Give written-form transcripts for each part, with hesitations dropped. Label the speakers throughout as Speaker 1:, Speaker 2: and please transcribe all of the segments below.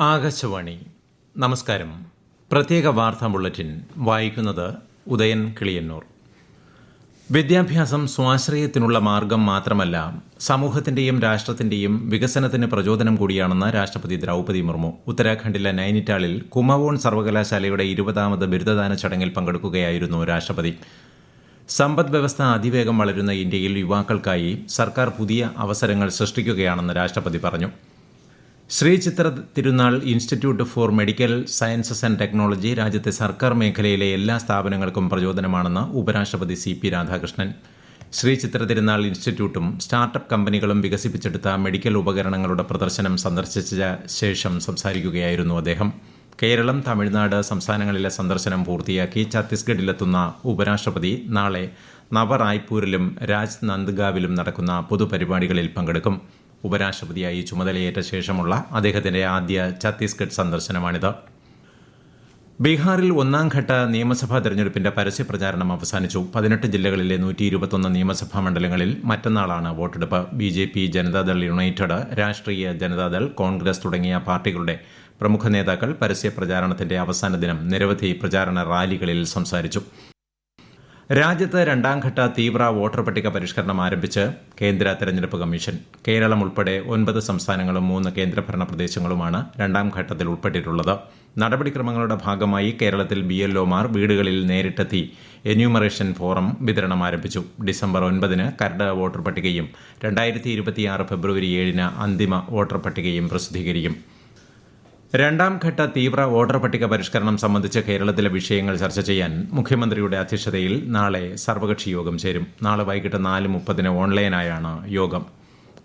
Speaker 1: ആകാശവാണി. നമസ്കാരം. പ്രത്യേക വാർത്താ ബുള്ളറ്റിൻ വായിക്കുന്നത് ഉദയൻ കിളിയന്നൂർ. വിദ്യാഭ്യാസം സ്വാശ്രയത്തിനുള്ള മാർഗം മാത്രമല്ല, സമൂഹത്തിന്റെയും രാഷ്ട്രത്തിന്റെയും വികസനത്തിന് പ്രചോദനം കൂടിയാണെന്ന് രാഷ്ട്രപതി ദ്രൌപദി മുർമു. ഉത്തരാഖണ്ഡിലെ നൈനിറ്റാളിൽ കുമവോൺ സർവകലാശാലയുടെ 20ാമത് ബിരുദദാന ചടങ്ങിൽ പങ്കെടുക്കുകയായിരുന്നു രാഷ്ട്രപതി. സമ്പദ് വ്യവസ്ഥ അതിവേഗം വളരുന്ന ഇന്ത്യയിൽ യുവാക്കൾക്കായി സർക്കാർ പുതിയ അവസരങ്ങൾ സൃഷ്ടിക്കുകയാണെന്ന് രാഷ്ട്രപതി പറഞ്ഞു. ശ്രീ ചിത്ര തിരുനാൾ institute four medical sciences and technology രാജ്യത്തെ സർക്കാർ മേഖലയിലെ എല്ലാ സ്ഥാപനങ്ങൾക്കും പ്രചോദനമാണെന്ന് ഉപരാഷ്ട്രപതി CP രാധാകൃഷ്ണൻ. ശ്രീ ചിത്ര തിരുനാൾ ഇൻസ്റ്റിറ്റ്യൂട്ടും സ്റ്റാർട്ടപ്പ് കമ്പനികളും വികസിപ്പിച്ചെടുത്ത മെഡിക്കൽ ഉപകരണങ്ങളുടെ പ്രദർശനം സന്ദർശിച്ച ശേഷം സംസാരിക്കുകയായിരുന്നു അദ്ദേഹം. കേരളം, തമിഴ്നാട് സംസ്ഥാനങ്ങളിലെ സന്ദർശനം പൂർത്തിയാക്കി ഛത്തീസ്ഗഡിലെത്തുന്ന ഉപരാഷ്ട്രപതി നാളെ നവറായ്പൂരിലും രാജ്നന്ദ്ഗാവിലും നടക്കുന്ന പൊതുപരിപാടികളിൽ പങ്കെടുക്കും. ഉപരാഷ്ട്രപതിയായി ചുമതലയേറ്റ ശേഷമുള്ള അദ്ദേഹത്തിന്റെ ആദ്യ ഛത്തീസ്ഗഡ് സന്ദർശനമാണിത്. ബീഹാറിൽ 1ാംഘട്ട നിയമസഭാ തെരഞ്ഞെടുപ്പിന്റെ പരസ്യപ്രചാരണം അവസാനിച്ചു. 18 ജില്ലകളിലെ 121 നിയമസഭാ മണ്ഡലങ്ങളിൽ മറ്റന്നാളാണ് വോട്ടെടുപ്പ്. BJP, ജനതാദൾ യുണൈറ്റഡ്, രാഷ്ട്രീയ ജനതാദൾ, കോൺഗ്രസ് തുടങ്ങിയ പാർട്ടികളുടെ പ്രമുഖ നേതാക്കൾ പരസ്യപ്രചാരണത്തിന്റെ അവസാന ദിനം നിരവധി പ്രചാരണ റാലികളിൽ സംസാരിച്ചു. രാജ്യത്ത് 2ാംഘട്ട തീവ്ര വോട്ടർ പട്ടിക പരിഷ്കരണം ആരംഭിച്ച് കേന്ദ്ര തെരഞ്ഞെടുപ്പ് കമ്മീഷൻ. കേരളം ഉൾപ്പെടെ 9 സംസ്ഥാനങ്ങളും 3 കേന്ദ്രഭരണ പ്രദേശങ്ങളുമാണ് 2ാം ഘട്ടത്തിൽ ഉൾപ്പെട്ടിട്ടുള്ളത്. നടപടിക്രമങ്ങളുടെ ഭാഗമായി കേരളത്തിൽ BLOമാർ വീടുകളിൽ നേരിട്ടെത്തി എന്യൂമറേഷൻ ഫോറം വിതരണം ആരംഭിച്ചു. ഡിസംബർ 9-ന് കരട് വോട്ടർ പട്ടികയും 2026 ഫെബ്രുവരി 7-ന് അന്തിമ വോട്ടർ പട്ടികയും പ്രസിദ്ധീകരിക്കും. 2ാം ഘട്ട തീവ്ര വോട്ടർ പട്ടിക പരിഷ്കരണം സംബന്ധിച്ച് കേരളത്തിലെ വിഷയങ്ങൾ ചർച്ച ചെയ്യാൻ മുഖ്യമന്ത്രിയുടെ അധ്യക്ഷതയിൽ നാളെ സർവകക്ഷി യോഗം ചേരും. നാളെ വൈകിട്ട് 4:30-ന് ഓൺലൈനായാണ് യോഗം.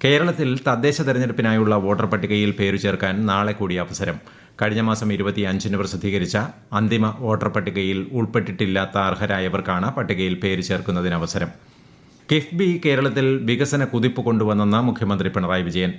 Speaker 1: കേരളത്തിൽ തദ്ദേശ തെരഞ്ഞെടുപ്പിനായുള്ള വോട്ടർ പട്ടികയിൽ പേരു ചേർക്കാൻ നാളെ കൂടി അവസരം. കഴിഞ്ഞ മാസം 25-ന് പ്രസിദ്ധീകരിച്ച അന്തിമ വോട്ടർ പട്ടികയിൽ ഉൾപ്പെട്ടിട്ടില്ലാത്ത അർഹരായവർക്കാണ് പട്ടികയിൽ പേര് ചേർക്കുന്നതിന് അവസരം. കിഫ്ബി കേരളത്തിൽ വികസന കുതിപ്പ് കൊണ്ടുവന്നെന്ന് മുഖ്യമന്ത്രി പിണറായി വിജയൻ.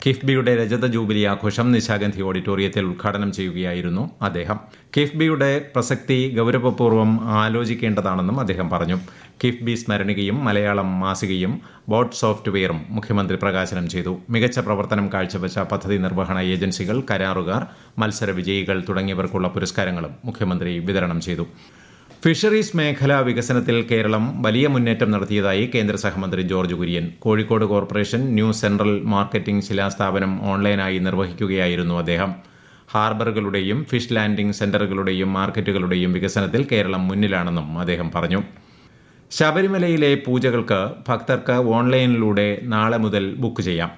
Speaker 1: കിഫ്ബിയുടെ രജത ജൂബിലി ആഘോഷം നിശാഗന്ധി ഓഡിറ്റോറിയത്തിൽ ഉദ്ഘാടനം ചെയ്യുകയായിരുന്നു അദ്ദേഹം. കിഫ്ബിയുടെ പ്രസക്തി ഗൌരവപൂർവ്വം ആലോചിക്കേണ്ടതാണെന്നും അദ്ദേഹം പറഞ്ഞു. കിഫ്ബി സ്മരണികയും മലയാളം മാസികയും ബോട്ട് സോഫ്റ്റ്വെയറും മുഖ്യമന്ത്രി പ്രകാശനം ചെയ്തു. മികച്ച പ്രവർത്തനം കാഴ്ചവെച്ച പദ്ധതി നിർവഹണ ഏജൻസികൾ, കരാറുകാർ, മത്സര വിജയികൾ തുടങ്ങിയവർക്കുള്ള പുരസ്കാരങ്ങളും മുഖ്യമന്ത്രി വിതരണം ചെയ്തു. ഫിഷറീസ് മേഖലാ വികസനത്തിൽ കേരളം വലിയ മുന്നേറ്റം നടത്തിയതായി കേന്ദ്ര സഹമന്ത്രി George Kurian. Kozhikode corporation new central marketing ശിലാസ്ഥാപനം ഓൺലൈനായി നിർവഹിക്കുകയായിരുന്നു അദ്ദേഹം. ഹാർബറുകളുടെയും ഫിഷ് ലാൻഡിംഗ് സെന്ററുകളുടെയും മാർക്കറ്റുകളുടെയും വികസനത്തിൽ കേരളം മുന്നിലാണെന്നും അദ്ദേഹം പറഞ്ഞു. ശബരിമലയിലെ പൂജകൾക്ക് ഭക്തർക്ക് ഓൺലൈനിലൂടെ നാളെ മുതൽ ബുക്ക് ചെയ്യാം.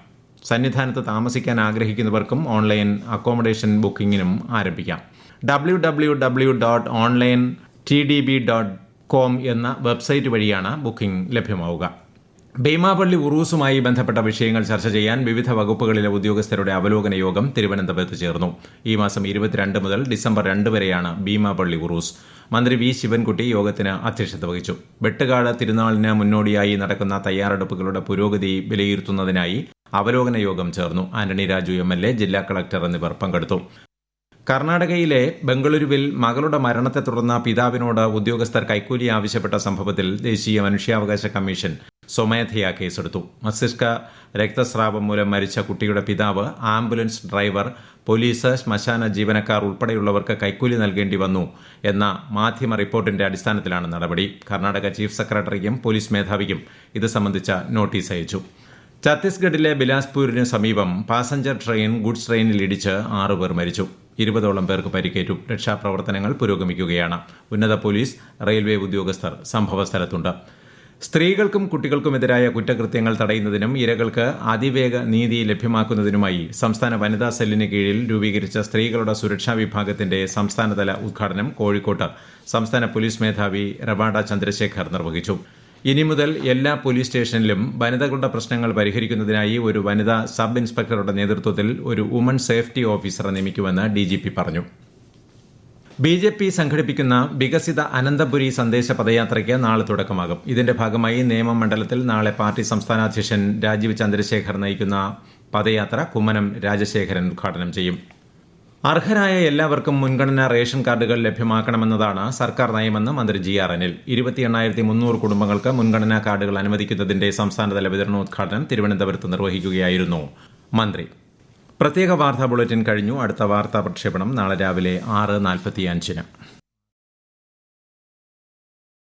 Speaker 1: സന്നിധാനത്ത് താമസിക്കാൻ ആഗ്രഹിക്കുന്നവർക്കും ഓൺലൈൻ അക്കോമഡേഷൻ ബുക്കിംഗിനും ആരംഭിക്കാം. www.onlinetdb.com എന്ന വെബ്സൈറ്റ് വഴിയാണ് ബുക്കിംഗ് ലഭ്യമാവുക. ഭീമാപള്ളി ഉറൂസുമായി ബന്ധപ്പെട്ട വിഷയങ്ങൾ ചർച്ച ചെയ്യാൻ വിവിധ വകുപ്പുകളിലെ ഉദ്യോഗസ്ഥരുടെ അവലോകന യോഗം തിരുവനന്തപുരത്ത് ചേർന്നു. ഈ മാസം 22 മുതൽ ഡിസംബർ 2 വരെയാണ് ഭീമാപള്ളി ഉറൂസ്. മന്ത്രി V. ശിവൻകുട്ടി യോഗത്തിന് അധ്യക്ഷത വഹിച്ചു. വെട്ടുകാട് തിരുനാളിന് മുന്നോടിയായി നടക്കുന്ന തയ്യാറെടുപ്പുകളുടെ പുരോഗതി വിലയിരുത്തുന്നതിനായി അവലോകന യോഗം ചേർന്നു. ആന്റണി രാജു MLA, ജില്ലാ കളക്ടർ എന്നിവർ പങ്കെടുത്തു. കർണാടകയിലെ ബംഗളൂരുവിൽ മകളുടെ മരണത്തെ തുടർന്ന് പിതാവിനോട് ഉദ്യോഗസ്ഥർ കൈക്കൂലി ആവശ്യപ്പെട്ട സംഭവത്തിൽ ദേശീയ മനുഷ്യാവകാശ കമ്മീഷൻ സ്വമേധയാ കേസെടുത്തു. മസ്തിഷ്ക രക്തസ്രാവം മൂലം മരിച്ച കുട്ടിയുടെ പിതാവ്, ആംബുലൻസ് ഡ്രൈവർ, പോലീസ്, ശ്മശാന ജീവനക്കാർ ഉൾപ്പെടെയുള്ളവർക്ക് കൈക്കൂലി നൽകേണ്ടി വന്നു എന്ന മാധ്യമ റിപ്പോർട്ടിന്റെ അടിസ്ഥാനത്തിലാണ് നടപടി. കർണാടക ചീഫ് സെക്രട്ടറിക്കും പോലീസ് മേധാവിക്കും ഇത് സംബന്ധിച്ച നോട്ടീസ് അയച്ചു. ഛത്തീസ്ഗഡിലെ ബിലാസ്പൂരിന് സമീപം പാസഞ്ചർ ട്രെയിൻ ഗുഡ്സ് ട്രെയിനിൽ ഇടിച്ച് 6 പേർ മരിച്ചു. 20ഓളം പേർക്ക് പരിക്കേറ്റു. രക്ഷാപ്രവർത്തനങ്ങൾ പുരോഗമിക്കുകയാണ്. ഉന്നത പോലീസ്, റെയിൽവേ ഉദ്യോഗസ്ഥർ സംഭവസ്ഥലത്തുണ്ട്. സ്ത്രീകൾക്കും കുട്ടികൾക്കുമെതിരായ കുറ്റകൃത്യങ്ങൾ തടയുന്നതിനും ഇരകൾക്ക് അതിവേഗ നീതി ലഭ്യമാക്കുന്നതിനുമായി സംസ്ഥാന വനിതാ സെല്ലിന് കീഴിൽ രൂപീകരിച്ച സ്ത്രീകളുടെ സുരക്ഷാ വിഭാഗത്തിന്റെ സംസ്ഥാനതല ഉദ്ഘാടനം കോഴിക്കോട്ട് സംസ്ഥാന പോലീസ് മേധാവി റവാഡ ചന്ദ്രശേഖർ നിർവഹിച്ചു. ഇനി മുതൽ എല്ലാ പോലീസ് സ്റ്റേഷനിലും വനിതകളുടെ പ്രശ്നങ്ങൾ പരിഹരിക്കുന്നതിനായി ഒരു വനിതാ സബ് ഇൻസ്പെക്ടറുടെ നേതൃത്വത്തിൽ ഒരു വുമൺ സേഫ്റ്റി ഓഫീസറെ നിയമിക്കുമെന്ന് DGP പറഞ്ഞു. BJP സംഘടിപ്പിക്കുന്ന വികസിത അനന്തപുരി സന്ദേശ പദയാത്രയ്ക്ക് നാളെ തുടക്കമാകും. ഇതിന്റെ ഭാഗമായി നേമം മണ്ഡലത്തിൽ നാളെ പാർട്ടി സംസ്ഥാന അധ്യക്ഷൻ രാജീവ് ചന്ദ്രശേഖർ നയിക്കുന്ന പദയാത്ര കുമ്മനം രാജശേഖരൻ ഉദ്ഘാടനം ചെയ്യും. അർഹരായ എല്ലാവർക്കും മുൻഗണനാ റേഷൻ കാർഡുകൾ ലഭ്യമാക്കണമെന്നതാണ് സർക്കാർ നയമെന്ന് മന്ത്രി GR അനിൽ. 28,300 കുടുംബങ്ങൾക്ക് മുൻഗണനാ കാർഡുകൾ അനുവദിക്കുന്നതിന്റെ സംസ്ഥാനതല വിതരണോദ്ഘാടനം തിരുവനന്തപുരത്ത് നിർവഹിക്കുകയായിരുന്നു മന്ത്രി. പ്രത്യേക വാർത്താ ബുള്ളറ്റിൻ കഴിഞ്ഞു. അടുത്ത വാർത്താ പ്രക്ഷേപണം നാളെ രാവിലെ 6:45.